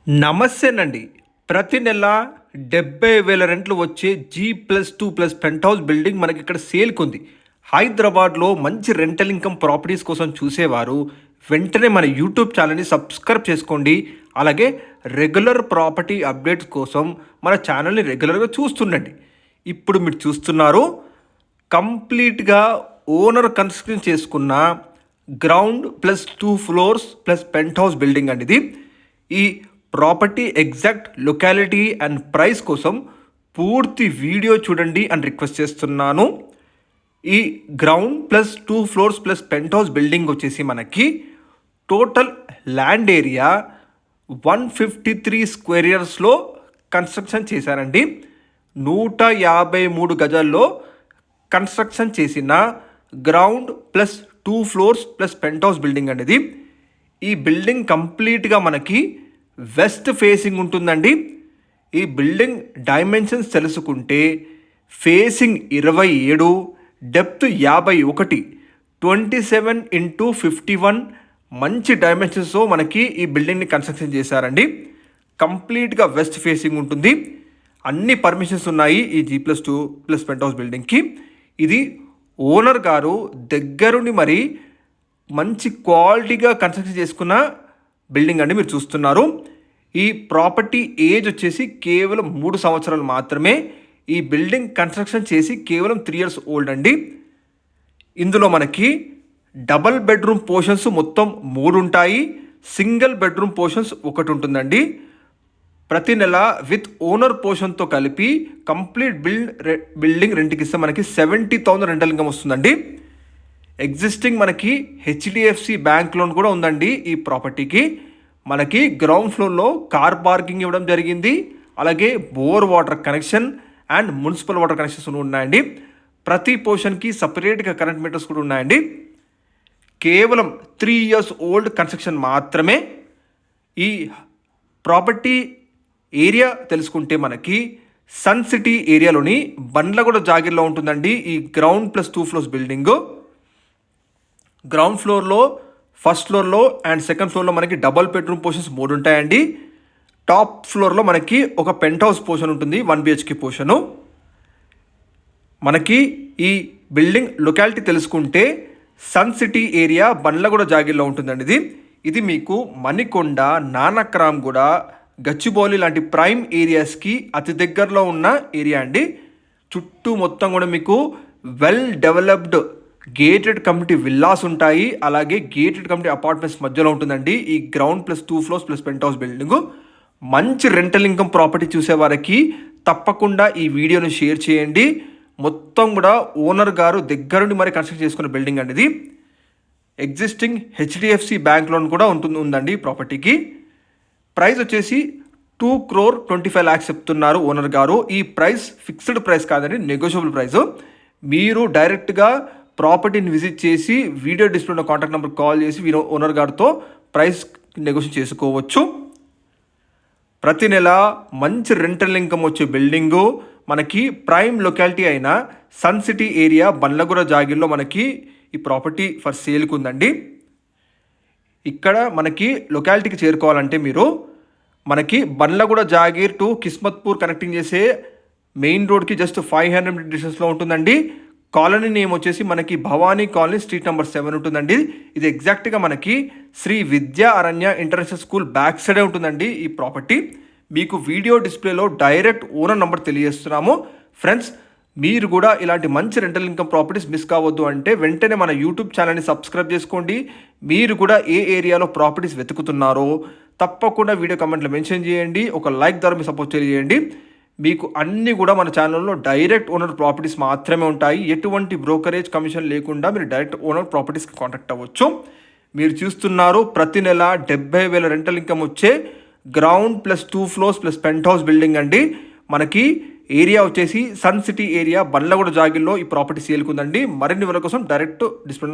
నమస్తేనండి. ప్రతి నెల 70,000 రెంట్లు వచ్చే G+2+ పెంట్ హౌస్ బిల్డింగ్ మనకిక్కడ సేల్‌కుంది. హైదరాబాద్‌లో మంచి రెంటల్ ఇన్‌కమ్ ప్రాపర్టీస్ కోసం చూసేవారు వెంటనే మన యూట్యూబ్ ఛానల్‌ని సబ్స్క్రైబ్ చేసుకోండి. అలాగే రెగ్యులర్ ప్రాపర్టీ అప్డేట్స్ కోసం మన ఛానల్‌ని రెగ్యులర్‌గా చూస్తుండండి. ఇప్పుడు మీరు చూస్తున్నారు కంప్లీట్‌గా ఓనర్ కన్స్ట్రక్షన్ చేసుకున్న ground plus 2 floors plus penthouse building అండి ఇది. ఈ property exact locality and price కోసం పూర్తి వీడియో చూడండి అని రిక్వెస్ట్ చేస్తున్నాను. ఈ ground plus 2 floors plus penthouse building వచ్చేసి మనకి టోటల్ ల్యాండ్ ఏరియా 153 స్క్వేర్ ఇయర్స్లో కన్స్ట్రక్షన్ చేశారండి. 153 గజాల్లో కన్స్ట్రక్షన్ చేసిన ground plus 2 floors plus penthouse building అనేది. ఈ బిల్డింగ్ కంప్లీట్గా మనకి వెస్ట్ ఫేసింగ్ ఉంటుందండి. ఈ బిల్డింగ్ డైమెన్షన్స్ తెలుసుకుంటే ఫేసింగ్ 27, డెప్త్ 51, 27x51 మంచి డైమెన్షన్స్తో మనకి ఈ బిల్డింగ్ని కన్స్ట్రక్షన్ చేశారండి. కంప్లీట్గా వెస్ట్ ఫేసింగ్ ఉంటుంది. అన్ని పర్మిషన్స్ ఉన్నాయి ఈ G+2+ పెంట్ హౌస్ బిల్డింగ్కి. ఇది ఓనర్ గారు దగ్గరుండి మరి మంచి క్వాలిటీగా కన్స్ట్రక్షన్ చేసుకున్న బిల్డింగ్ అండి మీరు చూస్తున్నారు. ఈ ప్రాపర్టీ ఏజ్ వచ్చేసి కేవలం 3 సంవత్సరాలు మాత్రమే. ఈ బిల్డింగ్ కన్స్ట్రక్షన్ చేసి కేవలం 3 ఇయర్స్ ఓల్డ్ అండి. ఇందులో మనకి డబల్ బెడ్రూమ్ పోర్షన్స్ మొత్తం 3 ఉంటాయి. సింగిల్ బెడ్రూమ్ పోర్షన్స్ 1 ఉంటుందండి. ప్రతి నెల విత్ ఓనర్ పోర్షన్తో కలిపి కంప్లీట్ బిల్డింగ్ రెంట్కి ఇస్తే మనకి 70,000 రెంటల్ ఇన్కమ్ వస్తుందండి. ఎగ్జిస్టింగ్ మనకి HDFC బ్యాంక్ లోన్ కూడా ఉందండి. ఈ ప్రాపర్టీకి మనకి గ్రౌండ్ ఫ్లోర్లో కార్ పార్కింగ్ ఇవ్వడం జరిగింది. అలాగే bore water connection and municipal water connections ఉన్నాయండి. ప్రతి పోర్షన్కి సపరేట్గా కరెంట్ మీటర్స్ కూడా ఉన్నాయండి. కేవలం 3 ఇయర్స్ ఓల్డ్ కన్స్ట్రక్షన్ మాత్రమే. ఈ ప్రాపర్టీ ఏరియా తెలుసుకుంటే మనకి సన్ సిటీ ఏరియాలోని బండ్లగూడ జాగిర్లో ఉంటుందండి ఈ ground plus 2 floors building. Ground ఫ్లోర్లో ఫస్ట్ ఫ్లోర్లో అండ్ సెకండ్ ఫ్లోర్లో మనకి డబల్ బెడ్రూమ్ పోర్షన్స్ 3 ఉంటాయండి. టాప్ ఫ్లోర్లో మనకి ఒక పెంట్ హౌస్ పోర్షన్ ఉంటుంది, 1 BHK పోర్షను. మనకి ఈ బిల్డింగ్ లొకాలిటీ తెలుసుకుంటే సన్ సిటీ ఏరియా బండ్లగూడ జాగిర్లో ఉంటుందండి ఇది మీకు మణికొండ, నానక్రామ్గూడ, గచ్చిబౌలి లాంటి ప్రైమ్ ఏరియాస్కి అతి దగ్గరలో ఉన్న ఏరియా అండి. చుట్టూ మొత్తం కూడా మీకు well developed gated community villas ఉంటాయి. అలాగే గేటెడ్ కమ్యూనిటీ అపార్ట్మెంట్స్ మధ్యలో ఉంటుందండి ఈ ground plus 2 floors plus penthouse building. మంచి రెంటల్ ఇన్కమ్ ప్రాపర్టీ చూసే వారికి తప్పకుండా ఈ వీడియోని షేర్ చేయండి. మొత్తం కూడా ఓనర్ గారు దగ్గరుండి మరి కన్స్ట్రక్ట్ చేసుకున్న బిల్డింగ్ అండి ఇది. ఎగ్జిస్టింగ్ HDFC బ్యాంక్ లోన్ కూడా ఉందండి ఈ ప్రాపర్టీకి. ప్రైస్ వచ్చేసి 2,25,00,000 చెప్తున్నారు ఓనర్ గారు. ఈ ప్రైస్ ఫిక్స్డ్ ప్రైస్ కాదండి, నెగోషియబుల్ ప్రైస్. మీరు డైరెక్ట్గా ప్రాపర్టీని విజిట్ చేసి వీడియో డిస్ప్లేలో కాంటాక్ట్ నెంబర్ కాల్ చేసి ఓనర్ గారితో ప్రైస్ నెగోషియేట్ చేసుకోవచ్చు. ప్రతి నెల మంచి రెంటల్ ఇన్కమ్ వచ్చే బిల్డింగు మనకి ప్రైమ్ లొకాలిటీ అయిన సన్ సిటీ ఏరియా బండ్లగూడ జాగిర్లో మనకి ఈ ప్రాపర్టీ ఫర్ సేల్కి ఉందండి. ఇక్కడ మనకి లొకాలిటీకి చేరుకోవాలంటే మీరు మనకి బండ్లగూడ జాగీర్ టు కిస్మత్పూర్ కనెక్టింగ్ చేసే మెయిన్ రోడ్కి జస్ట్ 500 మీటర్ డిస్టెన్స్లో ఉంటుందండి. కాలనీ నేమ్ వచ్చేసి మనకి భవానీ కాలనీ, స్ట్రీట్ నెంబర్ 7 ఉంటుందండి. ఇది ఎగ్జాక్ట్గా మనకి శ్రీ విద్యా అరణ్య ఇంటర్నేషనల్ స్కూల్ బ్యాక్ సైడే ఉంటుందండి ఈ ప్రాపర్టీ. మీకు వీడియో డిస్ప్లేలో డైరెక్ట్ ఓనర్ నెంబర్ తెలియజేస్తున్నాము. ఫ్రెండ్స్, మీరు కూడా ఇలాంటి మంచి రెంటల్ ఇన్కమ్ ప్రాపర్టీస్ మిస్ కావద్దు అంటే వెంటనే మన యూట్యూబ్ ఛానల్ని సబ్స్క్రైబ్ చేసుకోండి. మీరు కూడా ఏ ఏరియాలో ప్రాపర్టీస్ వెతుకుతున్నారో తప్పకుండా వీడియో కమెంట్లో మెన్షన్ చేయండి. ఒక లైక్ ద్వారా మీ సపోర్ట్ చేయండి. మీకు అన్నీ కూడా మన ఛానల్లో డైరెక్ట్ ఓనర్ ప్రాపర్టీస్ మాత్రమే ఉంటాయి. ఎటువంటి బ్రోకరేజ్ కమిషన్ లేకుండా మీరు డైరెక్ట్ ఓనర్ ప్రాపర్టీస్కి కాంటాక్ట్ అవ్వచ్చు. మీరు చూస్తున్నారు ప్రతి నెల 70,000 రెంటల్ ఇన్కమ్ వచ్చే ground plus 2 floors plus penthouse building అండి. మనకి ఏరియా వచ్చేసి సన్ సిటీ ఏరియా బండ్లగూడ జాగిర్లో ఈ ప్రాపర్టీ సేల్కుందండి. మరిన్ని వివరాల కోసం డైరెక్ట్ డిస్ప్లే